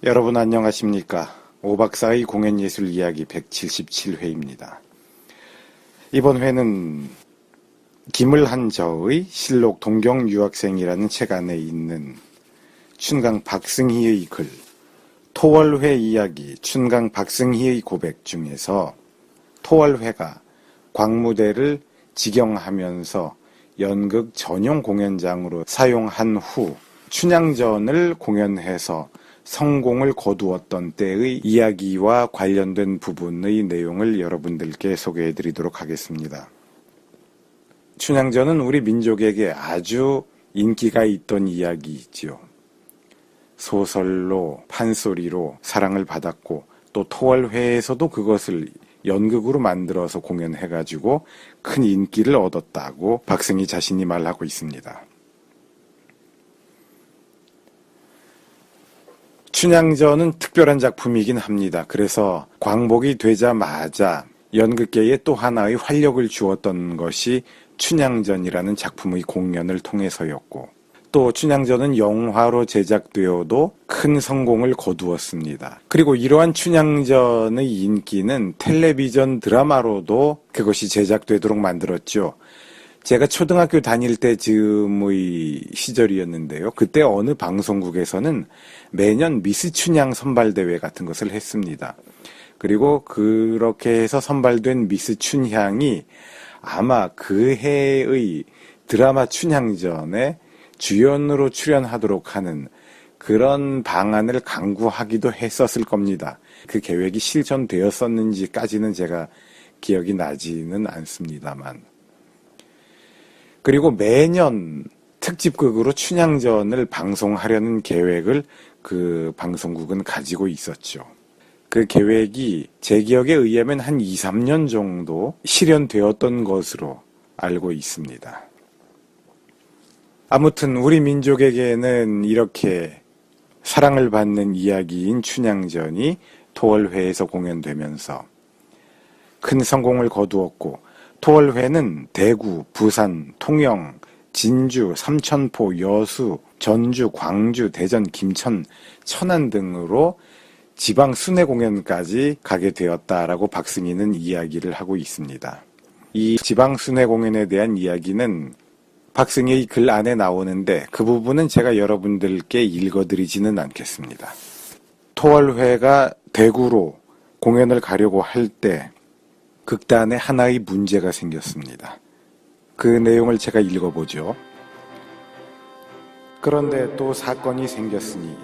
여러분 안녕하십니까? 오박사의 공연예술 이야기 177회입니다. 이번 회는 김을한저의 실록 동경유학생이라는 책 안에 있는 춘강 박승희의 글 토월회 이야기 춘강 박승희의 고백 중에서 토월회가 광무대를 직영하면서 연극 전용 공연장으로 사용한 후 춘향전을 공연해서 성공을 거두었던 때의 이야기와 관련된 부분의 내용을 여러분들께 소개해드리도록 하겠습니다. 춘향전은 우리 민족에게 아주 인기가 있던 이야기이지요. 소설로 판소리로 사랑을 받았고 또 토월회에서도 그것을 연극으로 만들어서 공연해가지고 큰 인기를 얻었다고 박승희 자신이 말하고 있습니다. 춘향전은 특별한 작품이긴 합니다. 그래서 광복이 되자마자 연극계에 또 하나의 활력을 주었던 것이 춘향전이라는 작품의 공연을 통해서였고 또 춘향전은 영화로 제작되어도 큰 성공을 거두었습니다. 그리고 이러한 춘향전의 인기는 텔레비전 드라마로도 그것이 제작되도록 만들었죠. 제가 초등학교 다닐 때쯤의 시절이었는데요. 그때 어느 방송국에서는 매년 미스 춘향 선발대회 같은 것을 했습니다. 그리고 그렇게 해서 선발된 미스 춘향이 아마 그 해의 드라마 춘향전에 주연으로 출연하도록 하는 그런 방안을 강구하기도 했었을 겁니다. 그 계획이 실천되었었는지까지는 제가 기억이 나지는 않습니다만. 그리고 매년 특집극으로 춘향전을 방송하려는 계획을 그 방송국은 가지고 있었죠. 그 계획이 제 기억에 의하면 한 2, 3년 정도 실현되었던 것으로 알고 있습니다. 아무튼 우리 민족에게는 이렇게 사랑을 받는 이야기인 춘향전이 토월회에서 공연되면서 큰 성공을 거두었고 토월회는 대구, 부산, 통영, 진주, 삼천포, 여수, 전주, 광주, 대전, 김천, 천안 등으로 지방 순회 공연까지 가게 되었다라고 박승희는 이야기를 하고 있습니다. 이 지방 순회 공연에 대한 이야기는 박승희의 글 안에 나오는데 그 부분은 제가 여러분들께 읽어드리지는 않겠습니다. 토월회가 대구로 공연을 가려고 할 때 극단에 하나의 문제가 생겼습니다. 그 내용을 제가 읽어보죠. 그런데 또 사건이 생겼으니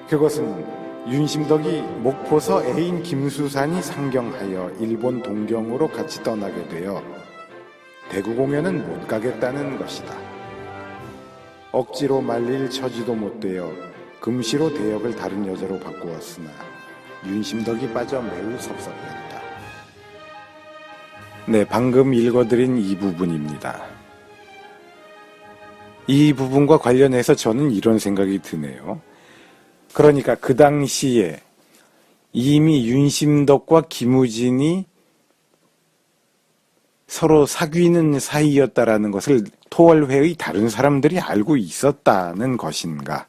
그것은 윤심덕이 목포서 애인 김수산이 상경하여 일본 동경으로 같이 떠나게 되어 대구 공연은 못 가겠다는 것이다. 억지로 말릴 처지도 못 되어 금시로 대역을 다른 여자로 바꾸었으나 윤심덕이 빠져 매우 섭섭했다. 네, 방금 읽어드린 이 부분입니다. 이 부분과 관련해서 저는 이런 생각이 드네요. 그러니까 그 당시에 이미 윤심덕과 김우진이 서로 사귀는 사이였다라는 것을 토월회의 다른 사람들이 알고 있었다는 것인가?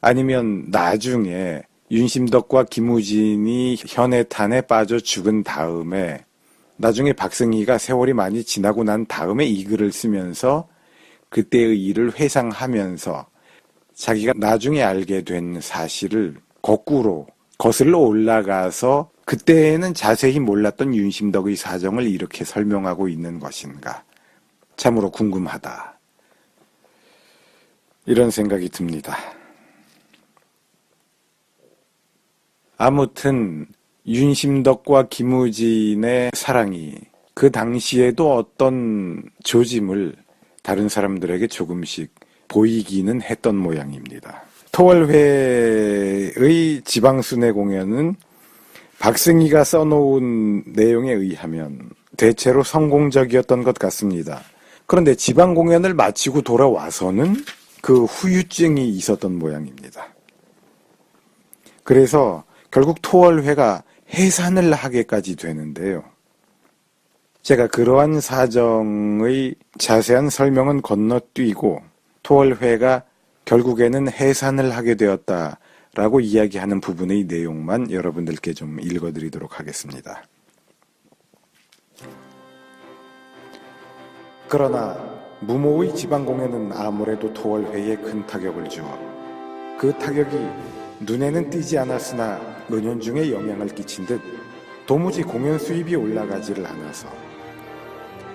아니면 나중에 윤심덕과 김우진이 현해탄에 빠져 죽은 다음에 나중에 박승희가 세월이 많이 지나고 난 다음에 이 글을 쓰면서 그때의 일을 회상하면서 자기가 나중에 알게 된 사실을 거꾸로 거슬러 올라가서 그때는 자세히 몰랐던 윤심덕의 사정을 이렇게 설명하고 있는 것인가? 참으로 궁금하다. 이런 생각이 듭니다. 아무튼 윤심덕과 김우진의 사랑이 그 당시에도 어떤 조짐을 다른 사람들에게 조금씩 보이기는 했던 모양입니다. 토월회의 지방순회 공연은 박승희가 써놓은 내용에 의하면 대체로 성공적이었던 것 같습니다. 그런데 지방 공연을 마치고 돌아와서는 그 후유증이 있었던 모양입니다. 그래서 결국 토월회가 해산을 하게까지 되는데요. 제가 그러한 사정의 자세한 설명은 건너뛰고 토월회가 결국에는 해산을 하게 되었다 라고 이야기하는 부분의 내용만 여러분들께 좀 읽어드리도록 하겠습니다. 그러나 무모의 지방공연은 아무래도 토월회에 큰 타격을 주어 그 타격이 눈에는 띄지 않았으나 은연중에 영향을 끼친 듯 도무지 공연 수입이 올라가지를 않아서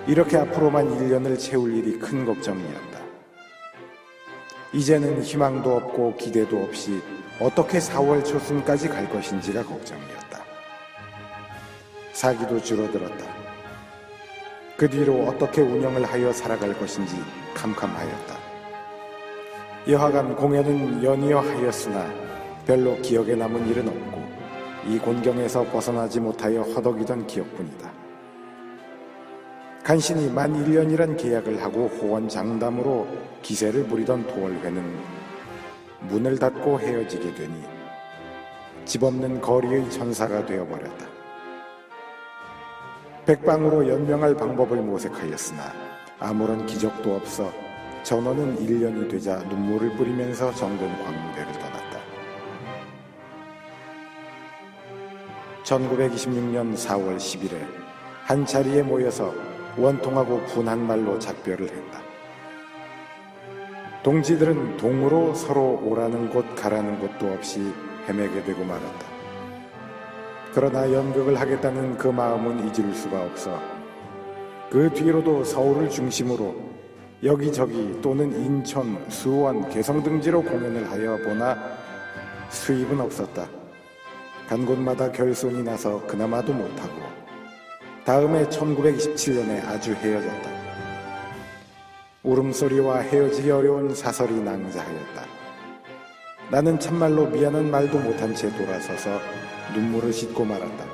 이렇게 앞으로만 1년을 채울 일이 큰 걱정이었다. 이제는 희망도 없고 기대도 없이 어떻게 4월 초순까지 갈 것인지가 걱정이었다. 사기도 줄어들었다. 그 뒤로 어떻게 운영을 하여 살아갈 것인지 캄캄하였다. 여하간 공연은 연이어 하였으나 별로 기억에 남은 일은 없고 이 곤경에서 벗어나지 못하여 허덕이던 기억뿐이다. 간신히 만 1년이란 계약을 하고 호언장담으로 기세를 부리던 토월회는 문을 닫고 헤어지게 되니 집 없는 거리의 천사가 되어버렸다. 백방으로 연명할 방법을 모색하였으나 아무런 기적도 없어 전원은 1년이 되자 눈물을 뿌리면서 정든 광대를 떠났다. 1926년 4월 10일에 한 자리에 모여서 원통하고 분한 말로 작별을 했다. 동지들은 동으로 서로 오라는 곳 가라는 곳도 없이 헤매게 되고 말았다. 그러나 연극을 하겠다는 그 마음은 잊을 수가 없어 그 뒤로도 서울을 중심으로 여기저기 또는 인천, 수원, 개성 등지로 공연을 하여 보나 수입은 없었다. 간 곳마다 결손이 나서 그나마도 못하고 다음해 1927년에 아주 헤어졌다. 울음소리와 헤어지기 어려운 사설이 낭자하였다. 나는 참말로 미안한 말도 못한 채 돌아서서 눈물을 씻고 말았다.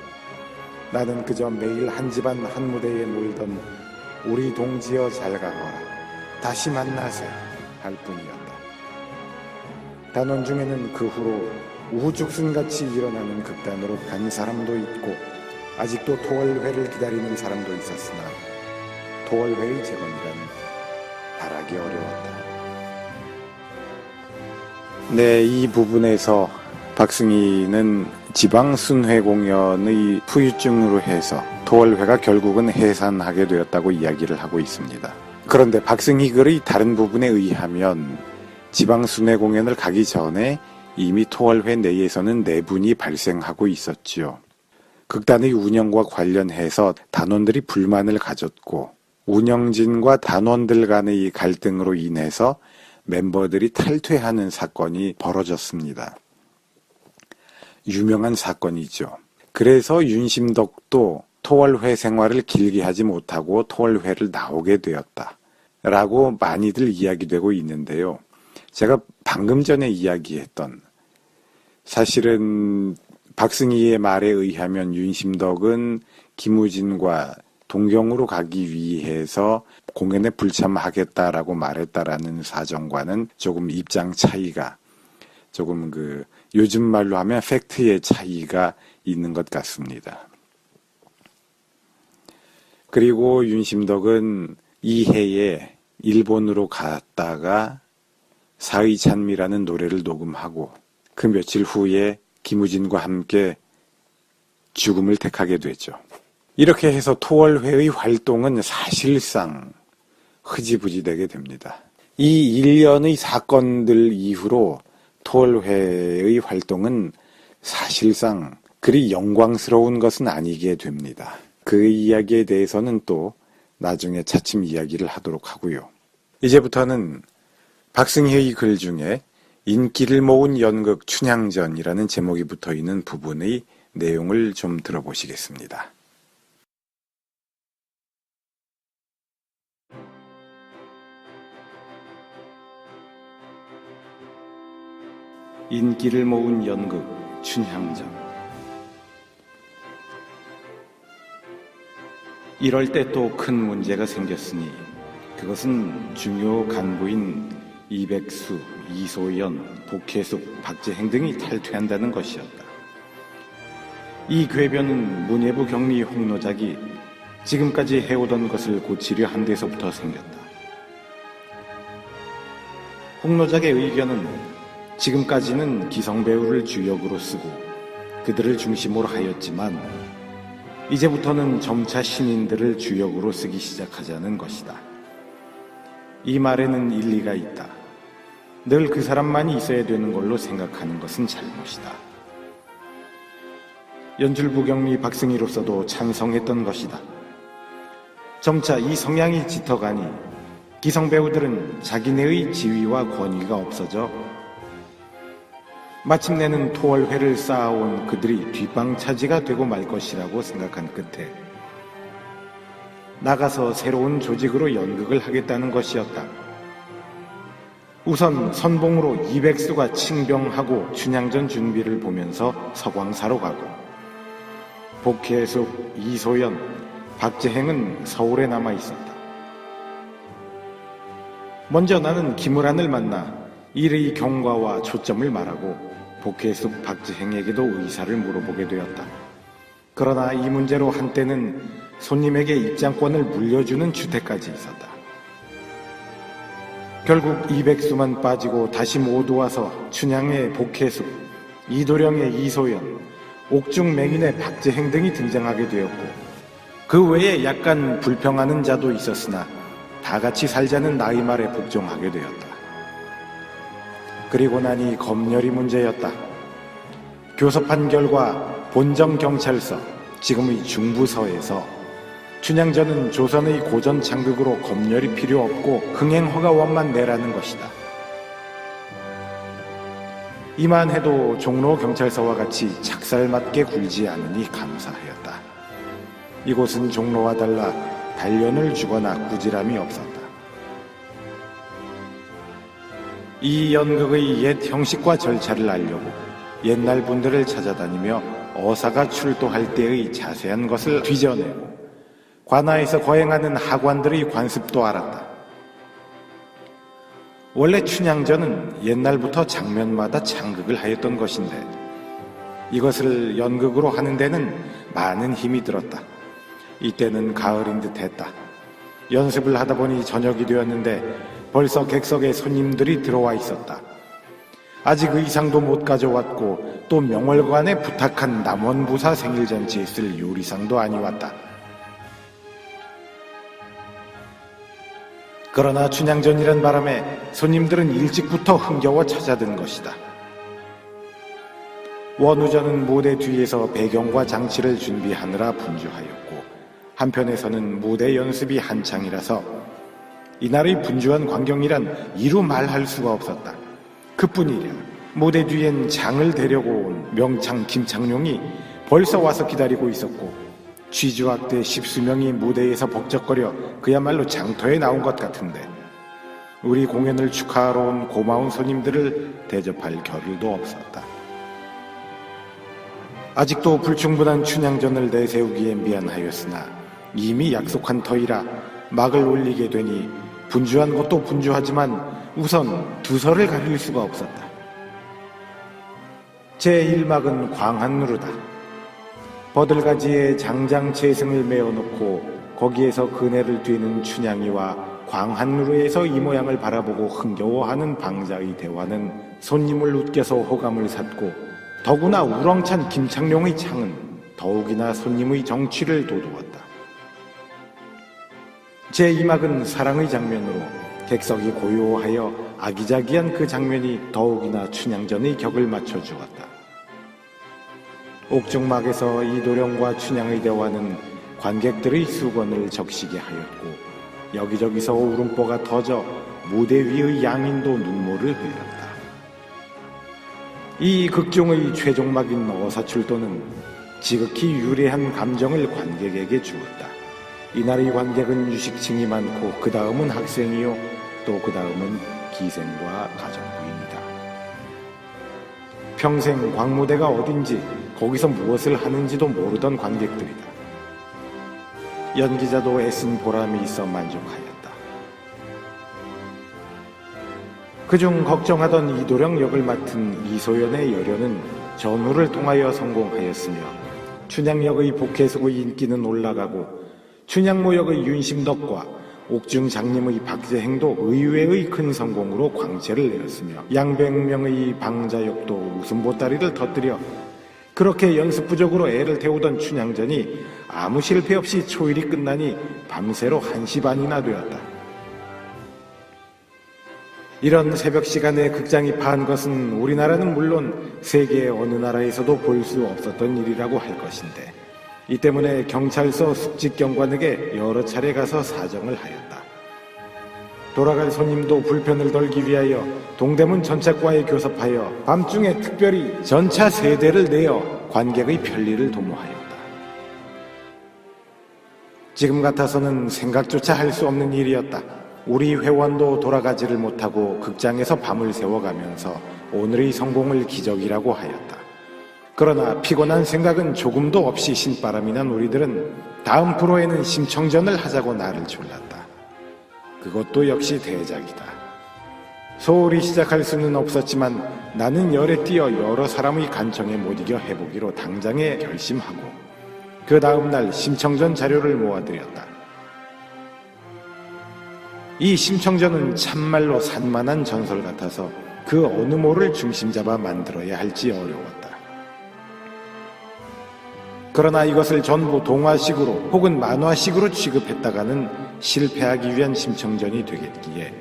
나는 그저 매일 한 집안 한 무대에 놀던 우리 동지여 잘 가거라. 다시 만나세 할 뿐이었다. 단원 중에는 그 후로 우후죽순같이 일어나는 극단으로 간 사람도 있고 아직도 토월회를 기다리는 사람도 있었으나 토월회의 재건이란 바라기 어려웠다. 네, 이 부분에서 박승희는 지방순회 공연의 후유증으로 해서 토월회가 결국은 해산하게 되었다고 이야기를 하고 있습니다. 그런데 박승희 글의 다른 부분에 의하면 지방순회 공연을 가기 전에 이미 토월회 내에서는 내분이 발생하고 있었지요. 극단의 운영과 관련해서 단원들이 불만을 가졌고 운영진과 단원들 간의 갈등으로 인해서 멤버들이 탈퇴하는 사건이 벌어졌습니다. 유명한 사건이죠. 그래서 윤심덕도 토월회 생활을 길게 하지 못하고 토월회를 나오게 되었다 라고 많이들 이야기되고 있는데요. 제가 방금 전에 이야기했던 사실은 박승희의 말에 의하면 윤심덕은 김우진과 동경으로 가기 위해서 공연에 불참하겠다라고 말했다라는 사정과는 조금 입장 차이가 조금 요즘 말로 하면 팩트의 차이가 있는 것 같습니다. 그리고 윤심덕은 이 해에 일본으로 갔다가 사의찬미라는 노래를 녹음하고 그 며칠 후에 김우진과 함께 죽음을 택하게 되죠. 이렇게 해서 토월회의 활동은 사실상 흐지부지 되게 됩니다. 이 1년의 사건들 이후로 토월회의 활동은 사실상 그리 영광스러운 것은 아니게 됩니다. 그 이야기에 대해서는 또 나중에 차츰 이야기를 하도록 하고요. 이제부터는 박승희의 글 중에 인기를 모은 연극 춘향전이라는 제목이 붙어있는 부분의 내용을 좀 들어보시겠습니다. 인기를 모은 연극 춘향전. 이럴 때 또 큰 문제가 생겼으니 그것은 중요 간부인 이백수, 이소연, 복혜숙, 박재행 등이 탈퇴한다는 것이었다. 이 궤변은 문예부 경리 홍노작이 지금까지 해오던 것을 고치려 한 데서부터 생겼다. 홍노작의 의견은 지금까지는 기성배우를 주역으로 쓰고 그들을 중심으로 하였지만 이제부터는 점차 신인들을 주역으로 쓰기 시작하자는 것이다. 이 말에는 일리가 있다. 늘 그 사람만이 있어야 되는 걸로 생각하는 것은 잘못이다. 연출부경리 박승희로서도 찬성했던 것이다. 점차 이 성향이 짙어가니 기성배우들은 자기네의 지위와 권위가 없어져 마침내는 토월회를 쌓아온 그들이 뒷방차지가 되고 말 것이라고 생각한 끝에 나가서 새로운 조직으로 연극을 하겠다는 것이었다. 우선 선봉으로 이백수가 칭병하고 춘향전 준비를 보면서 서광사로 가고 복혜숙, 이소연, 박재행은 서울에 남아 있었다. 먼저 나는 김을안을 만나 일의 경과와 초점을 말하고 복혜숙, 박재행에게도 의사를 물어보게 되었다. 그러나 이 문제로 한때는 손님에게 입장권을 물려주는 주택까지 있었다. 결국 이백수만 빠지고 다시 모두 와서 춘향의 복혜숙, 이도령의 이소연, 옥중맹인의 박재행 등이 등장하게 되었고 그 외에 약간 불평하는 자도 있었으나 다 같이 살자는 나의 말에 복종하게 되었다. 그리고 나니 검열이 문제였다. 교섭한 결과 본정경찰서, 지금의 중부서에서 춘향전은 조선의 고전 장극으로 검열이 필요 없고 흥행허가원만 내라는 것이다. 이만해도 종로경찰서와 같이 착살맞게 굴지 않으니 감사하였다. 이곳은 종로와 달라 단련을 주거나 꾸지람이 없었다. 이 연극의 옛 형식과 절차를 알려고 옛날 분들을 찾아다니며 어사가 출도할 때의 자세한 것을 뒤져내고 관아에서 거행하는 하관들의 관습도 알았다. 원래 춘향전은 옛날부터 장면마다 창극을 하였던 것인데 이것을 연극으로 하는 데는 많은 힘이 들었다. 이때는 가을인 듯 했다. 연습을 하다 보니 저녁이 되었는데 벌써 객석에 손님들이 들어와 있었다. 아직 의상도 못 가져왔고 또 명월관에 부탁한 남원부사 생일잔치에 쓸 요리상도 아니 왔다. 그러나 춘향전이란 바람에 손님들은 일찍부터 흥겨워 찾아든 것이다. 원우전은 무대 뒤에서 배경과 장치를 준비하느라 분주하였고 한편에서는 무대 연습이 한창이라서 이날의 분주한 광경이란 이루 말할 수가 없었다. 그뿐이랴 무대 뒤엔 장을 데려고 온 명창 김창룡이 벌써 와서 기다리고 있었고 취주학대 10수명이 무대에서 벅적거려 그야말로 장터에 나온 것 같은데 우리 공연을 축하하러 온 고마운 손님들을 대접할 겨를도 없었다. 아직도 불충분한 춘향전을 내세우기에 미안하였으나 이미 약속한 터이라 막을 올리게 되니 분주한 것도 분주하지만 우선 두서를 가릴 수가 없었다. 제1막은 광한누르다. 버들가지에 장장채승을 메어놓고 거기에서 그네를 뒤는 춘향이와 광한누르에서 이 모양을 바라보고 흥겨워하는 방자의 대화는 손님을 웃겨서 호감을 샀고 더구나 우렁찬 김창룡의 창은 더욱이나 손님의 정취를 돋우었다. 제2막은 사랑의 장면으로 객석이 고요하여 아기자기한 그 장면이 더욱이나 춘향전의 격을 맞춰주었다. 옥중막에서 이도령과 춘향의 대화는 관객들의 수건을 적시게 하였고 여기저기서 울음보가 터져 무대 위의 양인도 눈물을 흘렸다. 이 극중의 최종막인 어사출도는 지극히 유래한 감정을 관객에게 주었다. 이날의 관객은 유식층이 많고 그 다음은 학생이요 또 그 다음은 기생과 가정부입니다. 평생 광무대가 어딘지 거기서 무엇을 하는지도 모르던 관객들이다. 연기자도 애쓴 보람이 있어 만족하였다. 그중 걱정하던 이도령 역을 맡은 이소연의 열연은 전우를 통하여 성공하였으며 춘향역의 복혜숙의 인기는 올라가고 춘향모 역의 윤심덕과 옥중 장님의 박재행도 의외의 큰 성공으로 광채를 내었으며 양백명의 방자역도 웃음보따리를 터뜨려 그렇게 연습 부족으로 애를 태우던 춘향전이 아무 실패 없이 초일이 끝나니 밤새로 1시 반이나 되었다. 이런 새벽 시간에 극장이 파한 것은 우리나라는 물론 세계 어느 나라에서도 볼 수 없었던 일이라고 할 것인데 이 때문에 경찰서 숙직경관에게 여러 차례 가서 사정을 하였다. 돌아갈 손님도 불편을 덜기 위하여 동대문 전차과에 교섭하여 밤중에 특별히 전차 3대를 내어 관객의 편리를 도모하였다. 지금 같아서는 생각조차 할 수 없는 일이었다. 우리 회원도 돌아가지를 못하고 극장에서 밤을 새워가면서 오늘의 성공을 기적이라고 하였다. 그러나 피곤한 생각은 조금도 없이 신바람이 난 우리들은 다음 프로에는 심청전을 하자고 나를 졸랐다. 그것도 역시 대작이다. 소홀히 시작할 수는 없었지만 나는 열에 뛰어 여러 사람의 간청에 못 이겨 해보기로 당장에 결심하고 그 다음 날 심청전 자료를 모아드렸다. 이 심청전은 참말로 산만한 전설 같아서 그 어느 모를 중심 잡아 만들어야 할지 어려웠다. 그러나 이것을 전부 동화식으로 혹은 만화식으로 취급했다가는 실패하기 위한 심청전이 되겠기에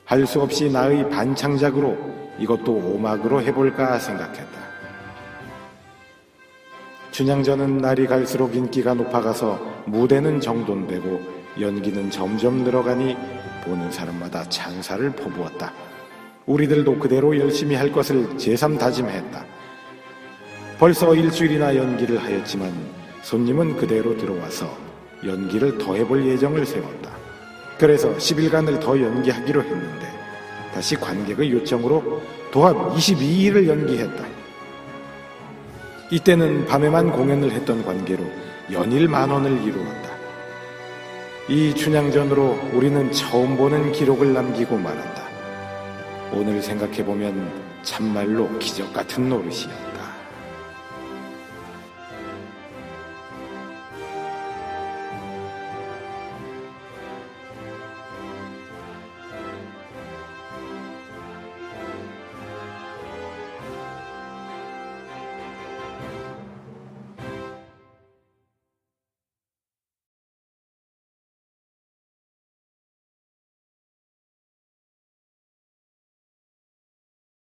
할 수 없이 나의 반창작으로 이것도 오막으로 해볼까 생각했다. 춘향전은 날이 갈수록 인기가 높아가서 무대는 정돈되고 연기는 점점 늘어가니 보는 사람마다 찬사를 퍼부었다. 우리들도 그대로 열심히 할 것을 제삼다짐했다. 벌써 일주일이나 연기를 하였지만 손님은 그대로 들어와서 연기를 더 해볼 예정을 세웠다. 그래서 10일간을 더 연기하기로 했는데 다시 관객의 요청으로 도합 22일을 연기했다. 이때는 밤에만 공연을 했던 관계로 연일 10,000원을 이루었다. 이 춘향전으로 우리는 처음 보는 기록을 남기고 말았다. 오늘 생각해보면 참말로 기적 같은 노릇이었다.